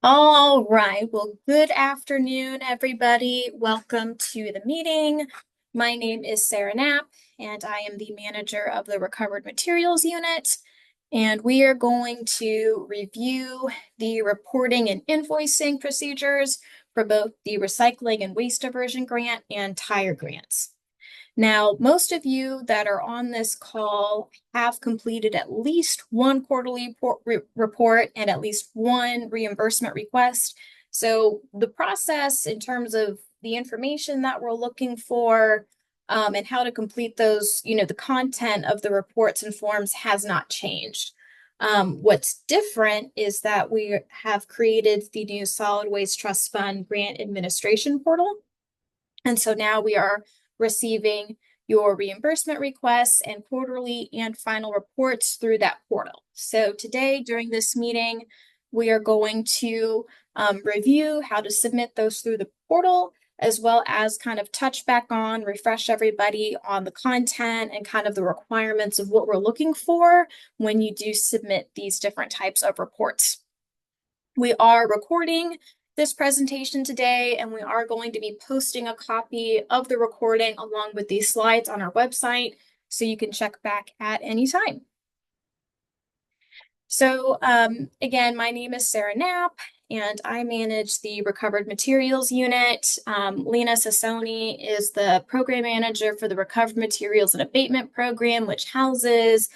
All right. Well, good afternoon, everybody. Welcome to the meeting. My name is Sarah Knapp, and I am the manager of the Recovered Materials Unit. And we are going to review the reporting and invoicing procedures for both the recycling and waste diversion grant and tire grants. Now, most of you that are on this call have completed at least one quarterly report and at least one reimbursement request. So the process in terms of the information that we're looking for and how to complete those, the content of the reports and forms has not changed. What's different is that we have created the new Solid Waste Trust Fund Grant Administration Portal. And so now we are receiving your reimbursement requests and quarterly and final reports through that portal. So today, during this meeting, we are going to review how to submit those through the portal, as well as kind of touch back on, refresh everybody on the content and kind of the requirements of what we're looking for when you do submit these different types of reports. We are recording this presentation today, and we are going to be posting a copy of the recording along with these slides on our website, so you can check back at any time. So again, my name is Sarah Knapp, and I manage the Recovered Materials Unit. Lena Sassoni is the program manager for the Recovered Materials and Abatement Program, which houses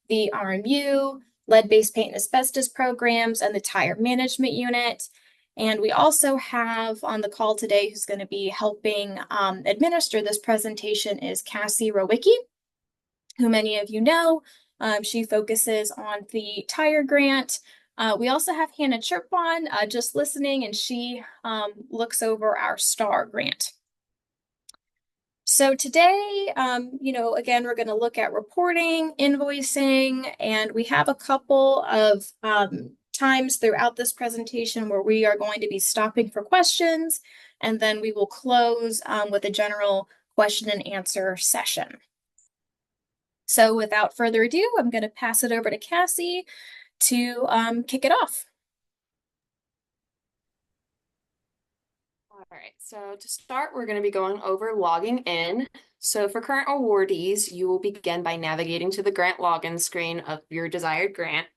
the RMU, lead-based paint and asbestos programs, and the tire management unit. And we also have on the call today, who's going to be helping administer this presentation, is Cassie Rowicki, who many of you know. She focuses on the tire grant. We also have Hannah Chirpon just listening, and she looks over our STAR grant. So today, again, we're going to look at reporting, invoicing, and we have a couple of times throughout this presentation where we are going to be stopping for questions, and then we will close with a general question and answer session. So without further ado, I'm going to pass it over to Cassie to kick it off. All right, so to start, we're going to be going over logging in. So for current awardees, you will begin by navigating to the grant login screen of your desired grant,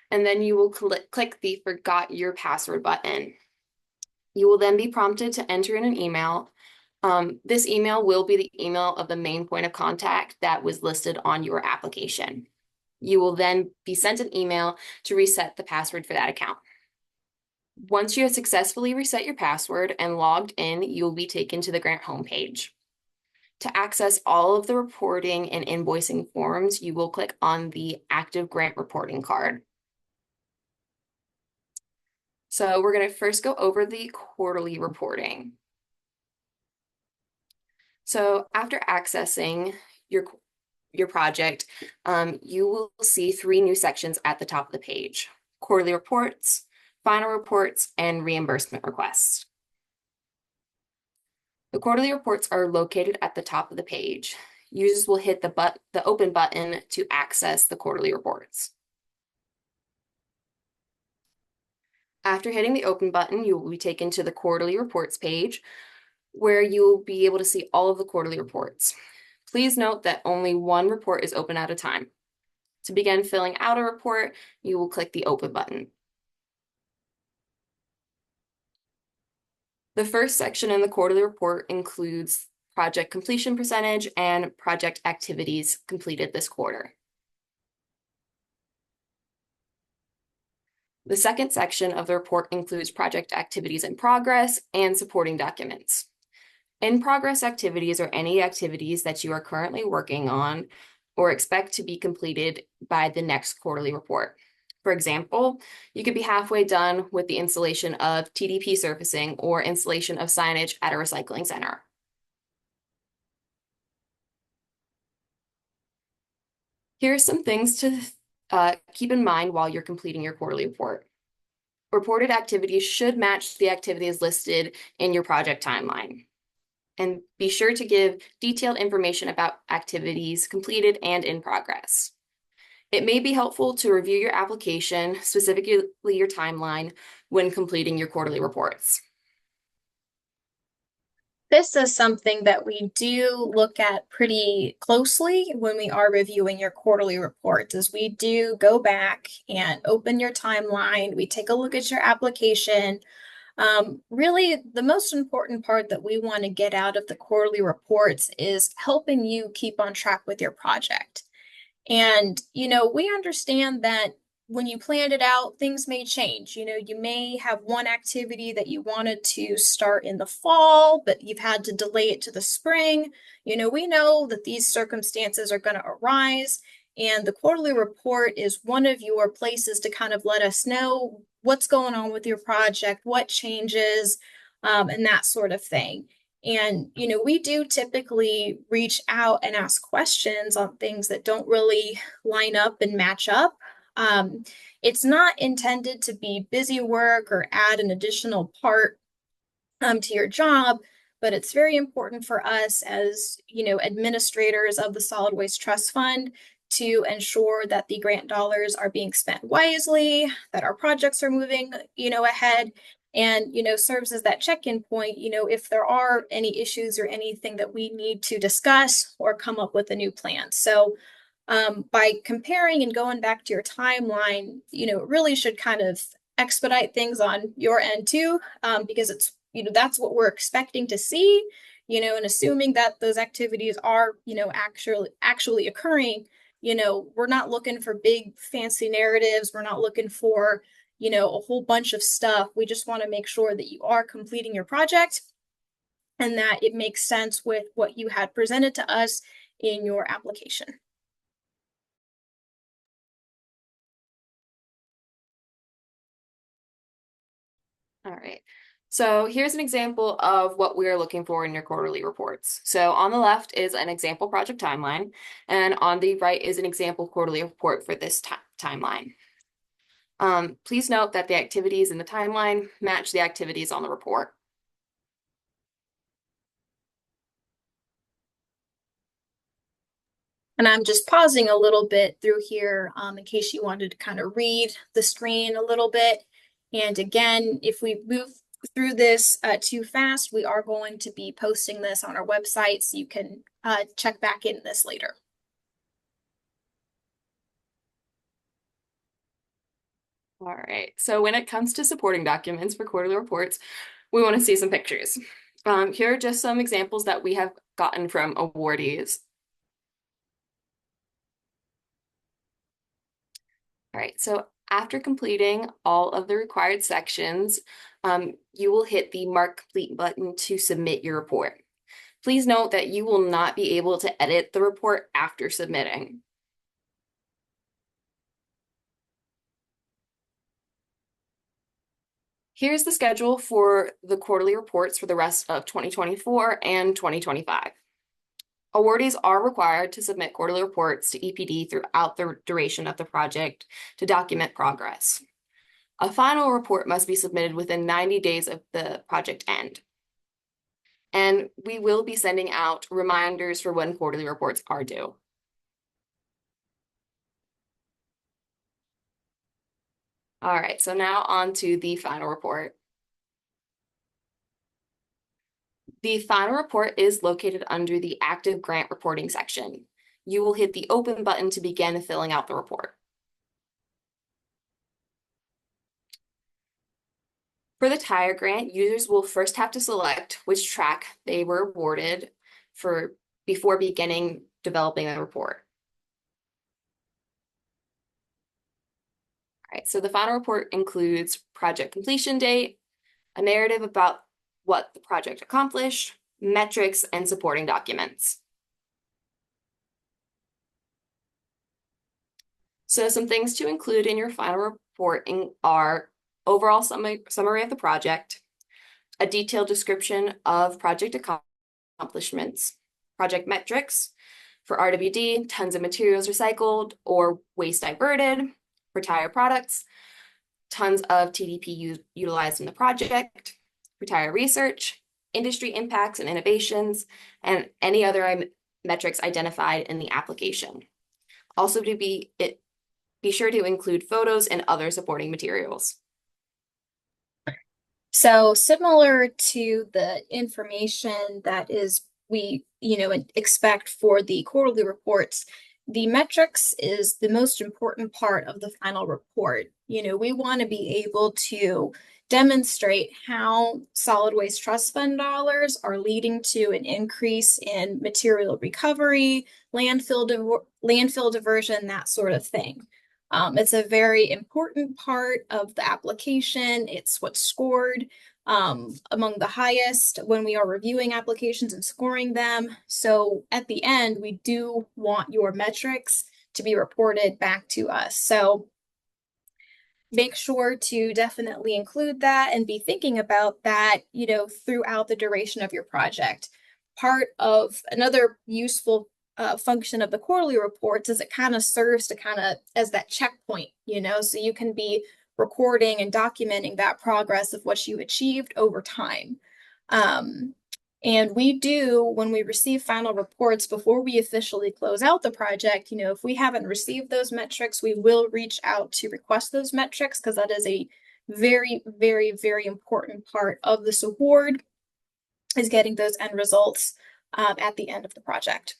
and then you will click the Forgot Your Password button. You will then be prompted to enter in an email. This email will be the email of the main point of contact that was listed on your application. You will then be sent an email to reset the password for that account. Once you have successfully reset your password and logged in, you'll be taken to the grant homepage. To access all of the reporting and invoicing forms, you will click on the Active Grant Reporting card. So we're going to first go over the quarterly reporting. So after accessing your project, you will see 3 new sections at the top of the page: quarterly reports, final reports, and reimbursement requests. The quarterly reports are located at the top of the page. Users will hit the open button to access the quarterly reports. After hitting the open button, you will be taken to the quarterly reports page, where you'll be able to see all of the quarterly reports. Please note that only one report is open at a time. To begin filling out a report, you will click the open button. The first section in the quarterly report includes project completion percentage and project activities completed this quarter. The second section of the report includes project activities in progress and supporting documents. In-progress activities are any activities that you are currently working on or expect to be completed by the next quarterly report. For example, you could be halfway done with the installation of TDP surfacing or installation of signage at a recycling center. Here are some things to keep in mind while you're completing your quarterly report. Reported activities should match the activities listed in your project timeline. And be sure to give detailed information about activities completed and in progress. It may be helpful to review your application, specifically your timeline, when completing your quarterly reports. This is something that we do look at pretty closely when we are reviewing your quarterly reports, is we do go back and open your timeline. We take a look at your application. Really, the most important part that we want to get out of the quarterly reports is helping you keep on track with your project. And, we understand that when you planned it out, things may change. You may have one activity that you wanted to start in the fall, but you've had to delay it to the spring. We know that these circumstances are going to arise, and the quarterly report is one of your places to kind of let us know what's going on with your project, what changes, and that sort of thing. And, we do typically reach out and ask questions on things that don't really line up and match up. It's not intended to be busy work or add an additional part to your job, but it's very important for us as, administrators of the Solid Waste Trust Fund to ensure that the grant dollars are being spent wisely, that our projects are moving, ahead, and, serves as that check-in point, if there are any issues or anything that we need to discuss or come up with a new plan. So by comparing and going back to your timeline, it really should kind of expedite things on your end too, because it's, that's what we're expecting to see, and assuming that those activities are, actually occurring, we're not looking for big fancy narratives. We're not looking for, a whole bunch of stuff. We just want to make sure that you are completing your project and that it makes sense with what you had presented to us in your application. All right. So here's an example of what we are looking for in your quarterly reports. So on the left is an example project timeline, and on the right is an example quarterly report for this timeline. Please note that the activities in the timeline match the activities on the report. And I'm just pausing a little bit through here in case you wanted to kind of read the screen a little bit. And again, if we move through this too fast, we are going to be posting this on our website, so you can check back in this later. All right, so when it comes to supporting documents for quarterly reports, we want to see some pictures. Here are just some examples that we have gotten from awardees. All right, so after completing all of the required sections, you will hit the Mark Complete button to submit your report. Please note that you will not be able to edit the report after submitting. Here's the schedule for the quarterly reports for the rest of 2024 and 2025. Awardees are required to submit quarterly reports to EPD throughout the duration of the project to document progress. A final report must be submitted within 90 days of the project end. And we will be sending out reminders for when quarterly reports are due. All right, so now on to the final report. The final report is located under the active grant reporting section. You will hit the open button to begin filling out the report. For the tire grant, users will first have to select which track they were awarded for before beginning developing the report. All right, so the final report includes project completion date, a narrative about what the project accomplished, metrics, and supporting documents. So some things to include in your final report are overall summary of the project, a detailed description of project accomplishments, project metrics for RWD, tons of materials recycled or waste diverted, for tire products, tons of TDP utilized in the project, for tire research, industry impacts and innovations, and any other metrics identified in the application. Also to be Be sure to include photos and other supporting materials. So similar to the information that is we, expect for the quarterly reports, the metrics is the most important part of the final report. We want to be able to demonstrate how solid waste trust fund dollars are leading to an increase in material recovery, landfill diversion, that sort of thing. It's a very important part of the application. It's what's scored among the highest when we are reviewing applications and scoring them. So at the end, we do want your metrics to be reported back to us. So make sure to definitely include that and be thinking about that, throughout the duration of your project. Part of another useful function of the quarterly reports is it kind of serves to kind of as that checkpoint, so you can be recording and documenting that progress of what you achieved over time. And we do, when we receive final reports before we officially close out the project, if we haven't received those metrics, we will reach out to request those metrics because that is a very, very, very important part of this award is getting those end results at the end of the project.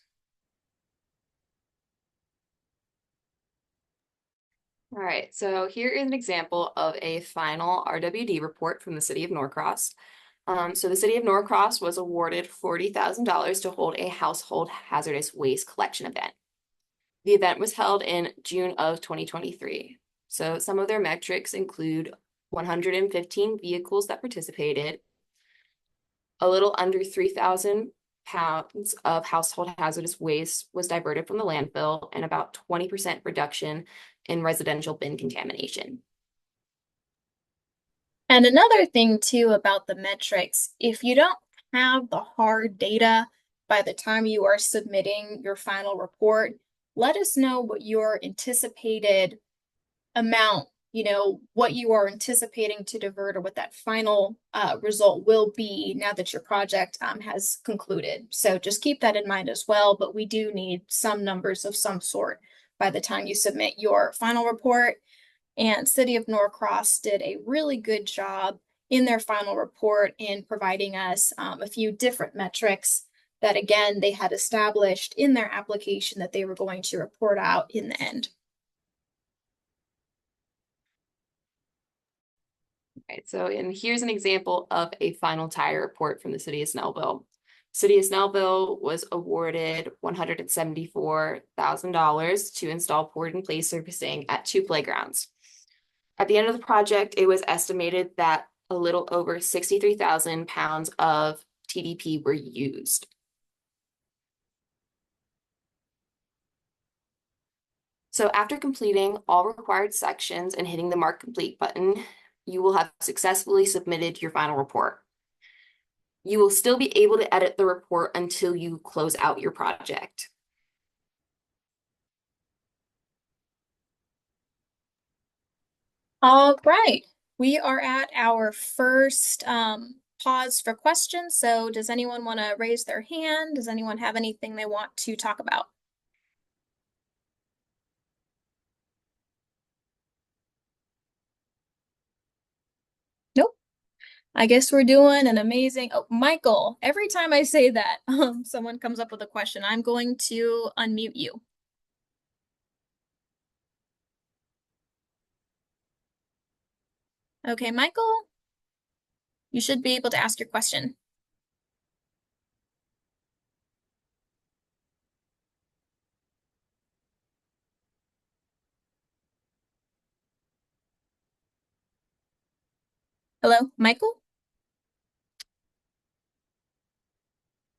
All right, so here is an example of a final RWD report from the city of Norcross. So the city of Norcross was awarded $40,000 to hold a household hazardous waste collection event. The event was held in June of 2023. So some of their metrics include 115 vehicles that participated, a little under 3,000 pounds of household hazardous waste was diverted from the landfill, and about 20% reduction in residential bin contamination. And another thing too about the metrics, if you don't have the hard data by the time you are submitting your final report, let us know what your anticipated amount, what you are anticipating to divert or what that final result will be now that your project has concluded. So just keep that in mind as well, but we do need some numbers of some sort by the time you submit your final report. And City of Norcross did a really good job in their final report in providing us a few different metrics that, again, they had established in their application that they were going to report out in the end. Right, so and here's an example of a final tire report from the city of Snellville. City of Snellville was awarded $174,000 to install poured in place surfacing at 2 playgrounds. At the end of the project, it was estimated that a little over 63,000 pounds of TDP were used. So after completing all required sections and hitting the Mark Complete button, you will have successfully submitted your final report. You will still be able to edit the report until you close out your project. All right, we are at our first pause for questions. So does anyone want to raise their hand? Does anyone have anything they want to talk about? Nope. I guess we're doing an amazing. Oh, Michael, every time I say that, someone comes up with a question, I'm going to unmute you. Okay, Michael, you should be able to ask your question. Hello, Michael?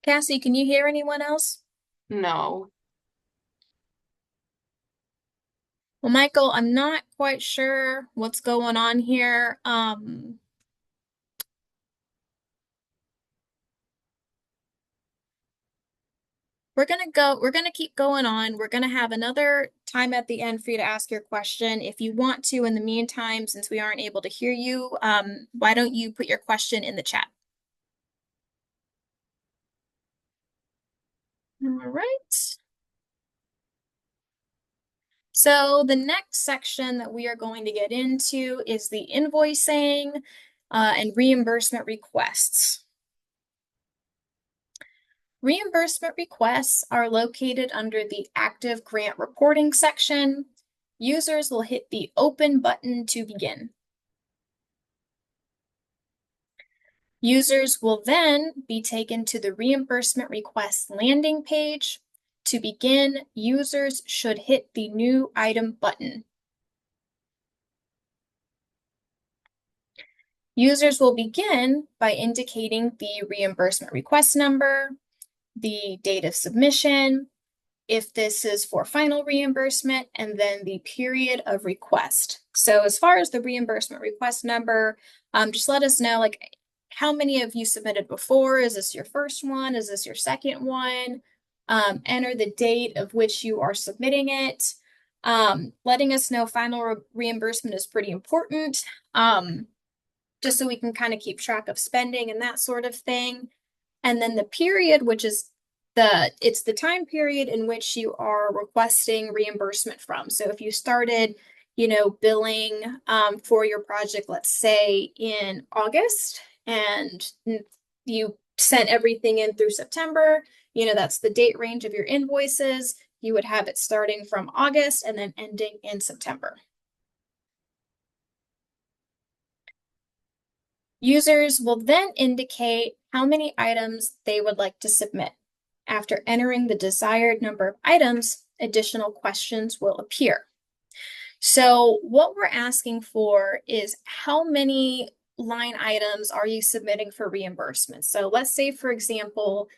Cassie, can you hear anyone else? No. Well, Michael, I'm not quite sure what's going on here. We're gonna keep going on. We're gonna have another time at the end for you to ask your question. If you want to, in the meantime, since we aren't able to hear you, why don't you put your question in the chat? All right. So the next section that we are going to get into is the invoicing and reimbursement requests. Reimbursement requests are located under the active grant reporting section. Users will hit the open button to begin. Users will then be taken to the reimbursement request landing page. To begin, users should hit the new item button. Users will begin by indicating the reimbursement request number, the date of submission, if this is for final reimbursement, and then the period of request. So as far as the reimbursement request number, just let us know, like, how many of you submitted before? Is this your first one? Is this your second one? Enter the date of which you are submitting it. Letting us know final reimbursement is pretty important, just so we can kind of keep track of spending and that sort of thing. And then the period, which is it's the time period in which you are requesting reimbursement from. So if you started, billing for your project, let's say in August, and you sent everything in through September, that's the date range of your invoices. You would have it starting from August and then ending in September. Users will then indicate how many items they would like to submit. After entering the desired number of items, additional questions will appear. So what we're asking for is how many line items are you submitting for reimbursement? So let's say, for example,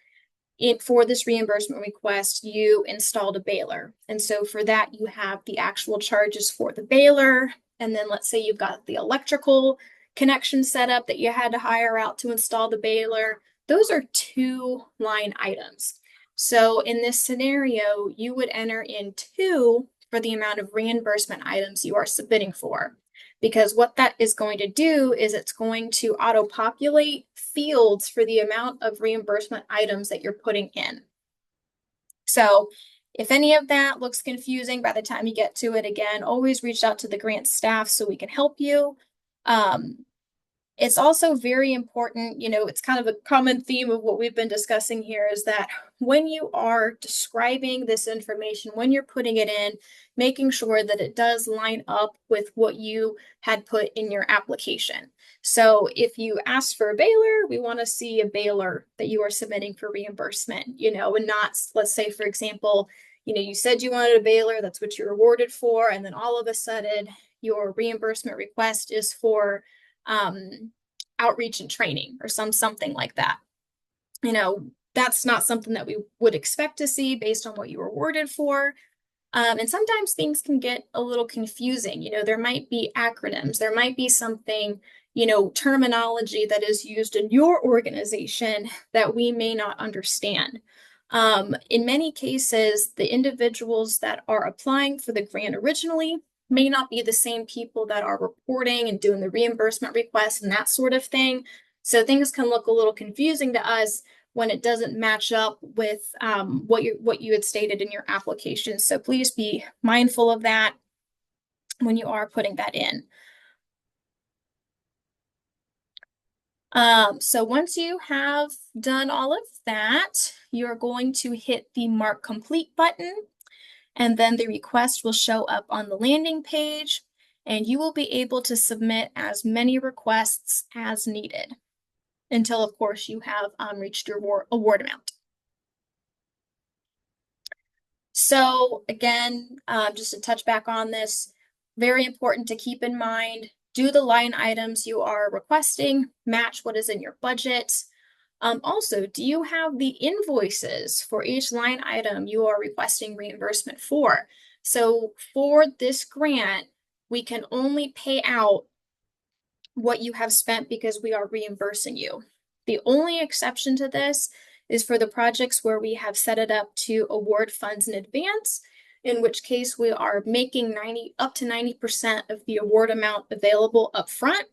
for this reimbursement request, you installed a baler. And so for that, you have the actual charges for the baler. And then let's say you've got the electrical connection set up that you had to hire out to install the baler. Those are 2 line items. So in this scenario, you would enter in 2 for the amount of reimbursement items you are submitting for. Because what that is going to do is it's going to auto-populate fields for the amount of reimbursement items that you're putting in. So if any of that looks confusing by the time you get to it, again, always reach out to the grant staff so we can help you. It's also very important, it's kind of a common theme of what we've been discussing here, is that when you are describing this information, when you're putting it in, making sure that it does line up with what you had put in your application. So if you ask for a baler, we want to see a baler that you are submitting for reimbursement, and not, let's say, for example, you said you wanted a baler, that's what you're awarded for, and then all of a sudden your reimbursement request is for outreach and training or something like that. That's not something that we would expect to see based on what you were awarded for. And sometimes things can get a little confusing. There might be acronyms, there might be something, terminology that is used in your organization that we may not understand. In many cases, the individuals that are applying for the grant originally may not be the same people that are reporting and doing the reimbursement requests and that sort of thing. So things can look a little confusing to us when it doesn't match up with what you had stated in your application. So please be mindful of that when you are putting that in. So once you have done all of that, you're going to hit the Mark Complete button, and then the request will show up on the landing page, and you will be able to submit as many requests as needed until, of course, you have reached your award amount. So again, just to touch back on this, very important to keep in mind, do the line items you are requesting match what is in your budget? Also, do you have the invoices for each line item you are requesting reimbursement for? So for this grant, we can only pay out what you have spent because we are reimbursing you. The only exception to this is for the projects where we have set it up to award funds in advance, in which case we are making up to 90% of the award amount available up front.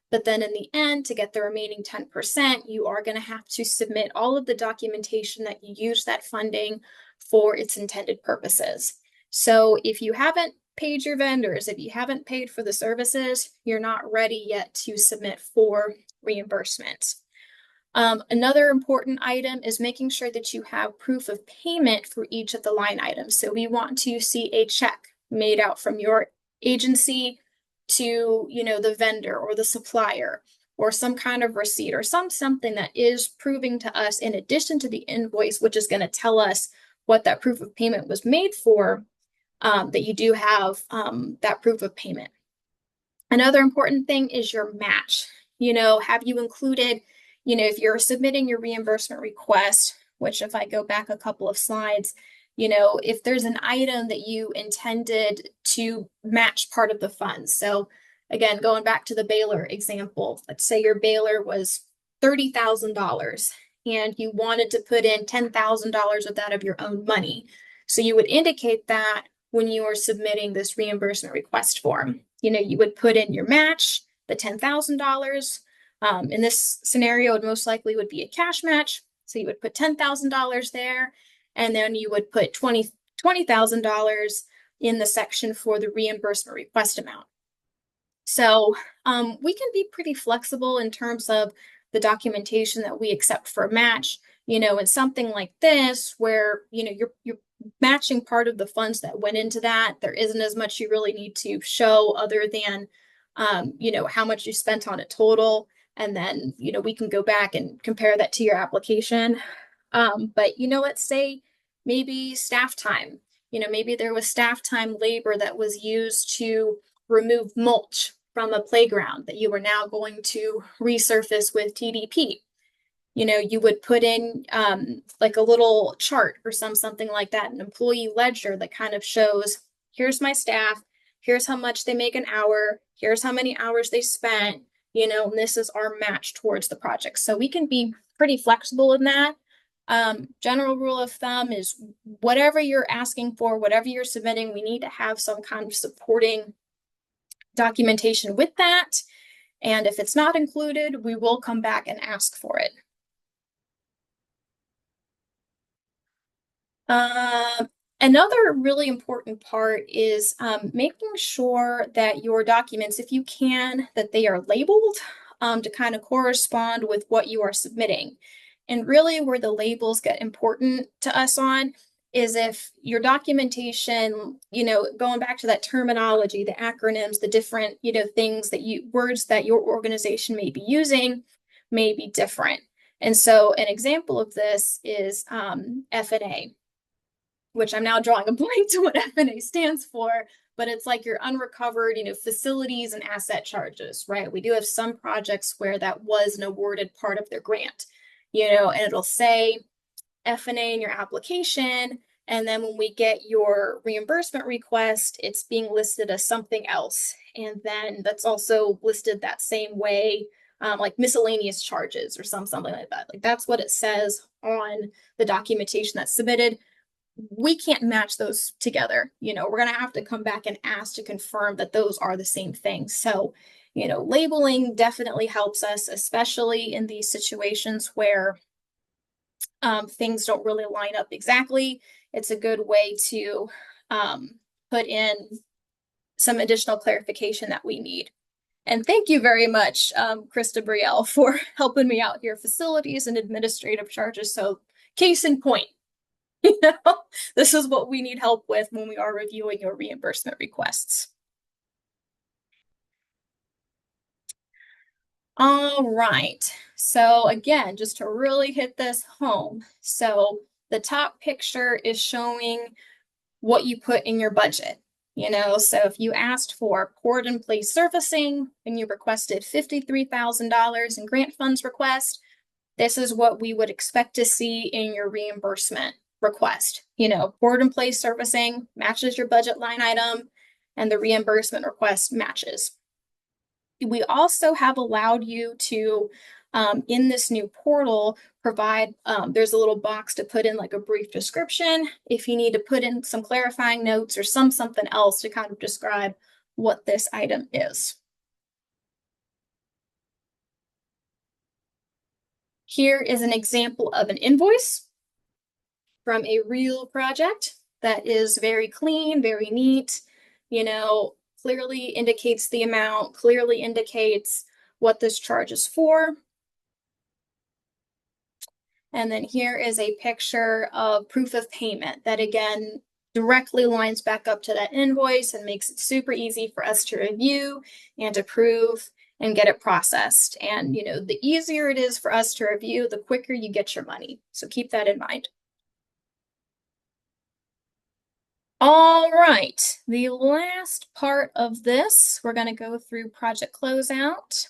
But then in the end, to get the remaining 10%, you are going to have to submit all of the documentation that you use that funding for its intended purposes. So if you haven't paid your vendors, if you haven't paid for the services, you're not ready yet to submit for reimbursement. Another important item is making sure that you have proof of payment for each of the line items. So we want to see a check made out from your agency to, the vendor or the supplier, or some kind of receipt or something that is proving to us, in addition to the invoice, which is going to tell us what that proof of payment was made for, that you do have that proof of payment. Another important thing is your match. Have you included, if you're submitting your reimbursement request, which if I go back a couple of slides, if there's an item that you intended to match part of the funds. So again, going back to the baler example, let's say your baler was $30,000 and you wanted to put in $10,000 of that of your own money. So you would indicate that when you are submitting this reimbursement request form. You would put in your match, the $10,000. In this scenario, it most likely would be a cash match. So you would put $10,000 there, and then you would put $20,000 in the section for the reimbursement request amount. So we can be pretty flexible in terms of the documentation that we accept for a match. In something like this, where you're matching part of the funds that went into that, there isn't as much you really need to show other than how much you spent on it total. And then, we can go back and compare that to your application. But let's say maybe staff time, maybe there was staff time labor that was used to remove mulch from a playground that you were now going to resurface with TDP. You would put in like a little chart or something like that, an employee ledger that kind of shows, here's my staff, here's how much they make an hour, here's how many hours they spent, and this is our match towards the project. So we can be pretty flexible in that. General rule of thumb is whatever you're asking for, whatever you're submitting, we need to have some kind of supporting documentation with that. And if it's not included, we will come back and ask for it. Another really important part is making sure that your documents, if you can, that they are labeled to kind of correspond with what you are submitting. And really where the labels get important to us on is if your documentation, going back to that terminology, the acronyms, the different, things that words that your organization may be using may be different. And so an example of this is F&A, which I'm now drawing a blank to what F&A stands for, but it's like your unrecovered, facilities and asset charges, right? We do have some projects where that was an awarded part of their grant, and it'll say F&A in your application. And then when we get your reimbursement request, it's being listed as something else. And then that's also listed that same way, like miscellaneous charges or something like that. Like that's what it says on the documentation that's submitted. We can't match those together. We're going to have to come back and ask to confirm that those are the same thing. So, labeling definitely helps us, especially in these situations where things don't really line up exactly. It's a good way to put in some additional clarification that we need. And thank you very much, Krista Brielle, for helping me out here, facilities and administrative charges. So case in point, this is what we need help with when we are reviewing your reimbursement requests. All right. So again, just to really hit this home. So the top picture is showing what you put in your budget. So if you asked for poured in place surfacing and you requested $53,000 in grant funds request, this is what we would expect to see in your reimbursement request. Poured in place surfacing matches your budget line item and the reimbursement request matches. We also have allowed you to, in this new portal, provide, there's a little box to put in like a brief description if you need to put in some clarifying notes or something else to kind of describe what this item is. Here is an example of an invoice from a real project that is very clean, very neat. clearly indicates the amount, clearly indicates what this charge is for. And then here is a picture of proof of payment that again directly lines back up to that invoice and makes it super easy for us to review and approve and get it processed. And the easier it is for us to review, the quicker you get your money. So keep that in mind. All right, the last part of this, we're going to go through project closeout.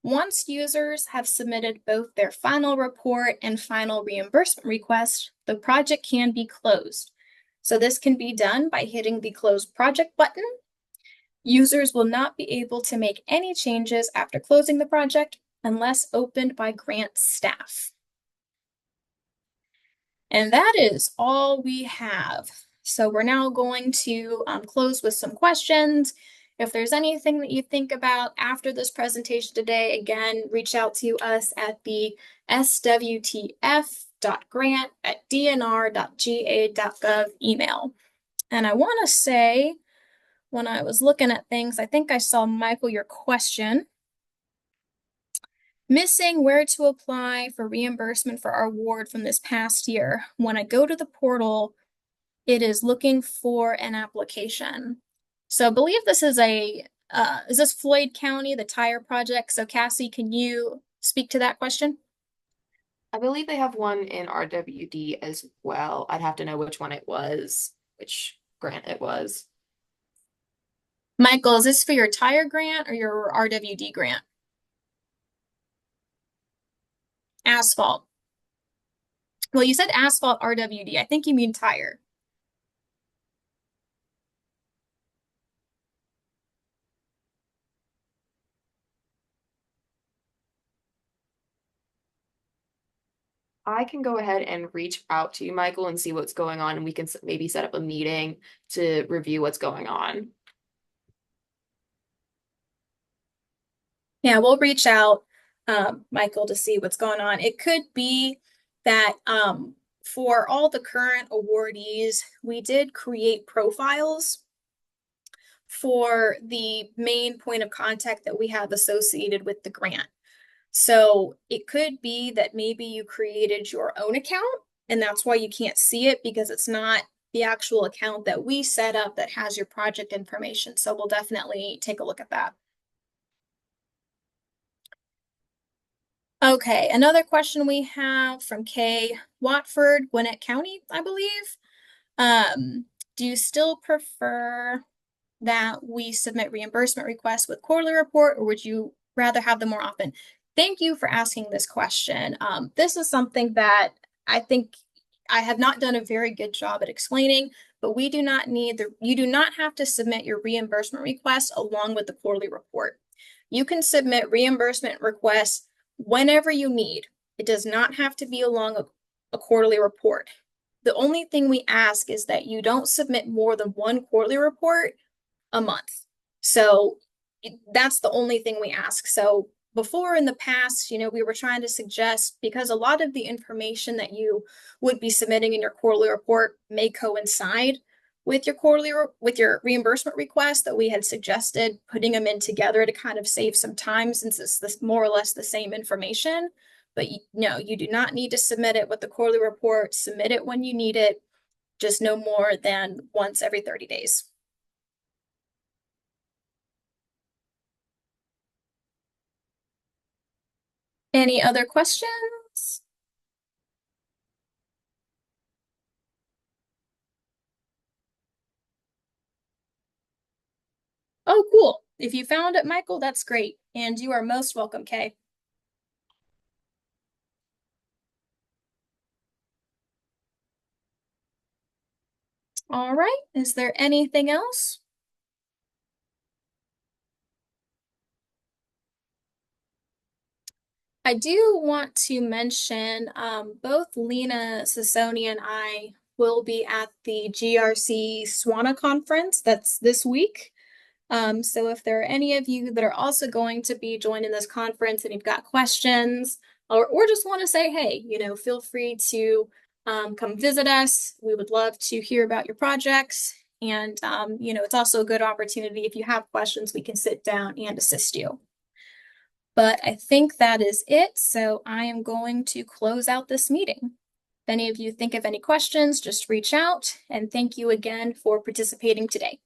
Once users have submitted both their final report and final reimbursement request, the project can be closed. So this can be done by hitting the Close Project button. Users will not be able to make any changes after closing the project unless opened by grant staff. And that is all we have. So we're now going to close with some questions. If there's anything that you think about after this presentation today, again, reach out to us at the swtf.grant@dnr.ga.gov email. And I want to say, when I was looking at things, I think I saw, Michael, your question. Missing where to apply for reimbursement for our award from this past year. When I go to the portal, it is looking for an application. So I believe this is is this Floyd County, the tire project? So Cassie, can you speak to that question? I believe they have one in RWD as well. I'd have to know which one it was, which grant it was. Michael, is this for your tire grant or your RWD grant? Asphalt. Well, you said asphalt RWD. I think you mean tire. I can go ahead and reach out to you, Michael, and see what's going on, and we can maybe set up a meeting to review what's going on. Yeah, we'll reach out, Michael, to see what's going on. It could be that for all the current awardees, we did create profiles for the main point of contact that we have associated with the grant. So it could be that maybe you created your own account and that's why you can't see it because it's not the actual account that we set up that has your project information. So we'll definitely take a look at that. Okay, another question we have from Kay Watford, Gwinnett County, I believe. Do you still prefer that we submit reimbursement requests with quarterly report, or would you rather have them more often? Thank you for asking this question. This is something that I think I have not done a very good job at explaining, but you do not have to submit your reimbursement request along with the quarterly report. You can submit reimbursement requests whenever you need. It does not have to be along a quarterly report. The only thing we ask is that you don't submit more than one quarterly report a month. So that's the only thing we ask. So before in the past, we were trying to suggest, because a lot of the information that you would be submitting in your quarterly report may coincide with your reimbursement request, that we had suggested putting them in together to kind of save some time since it's more or less the same information. But no, you do not need to submit it with the quarterly report. Submit it when you need it, just no more than once every 30 days. Any other questions? Oh, cool. If you found it, Michael, that's great. And you are most welcome, Kay. All right. Is there anything else? I do want to mention both Lena Sassoni and I will be at the GRC SWANA conference that's this week. So if there are any of you that are also going to be joining this conference and you've got questions or just want to say, hey, feel free to come visit us. We would love to hear about your projects. And, it's also a good opportunity. If you have questions, we can sit down and assist you. But I think that is it. So I am going to close out this meeting. If any of you think of any questions, just reach out. And thank you again for participating today.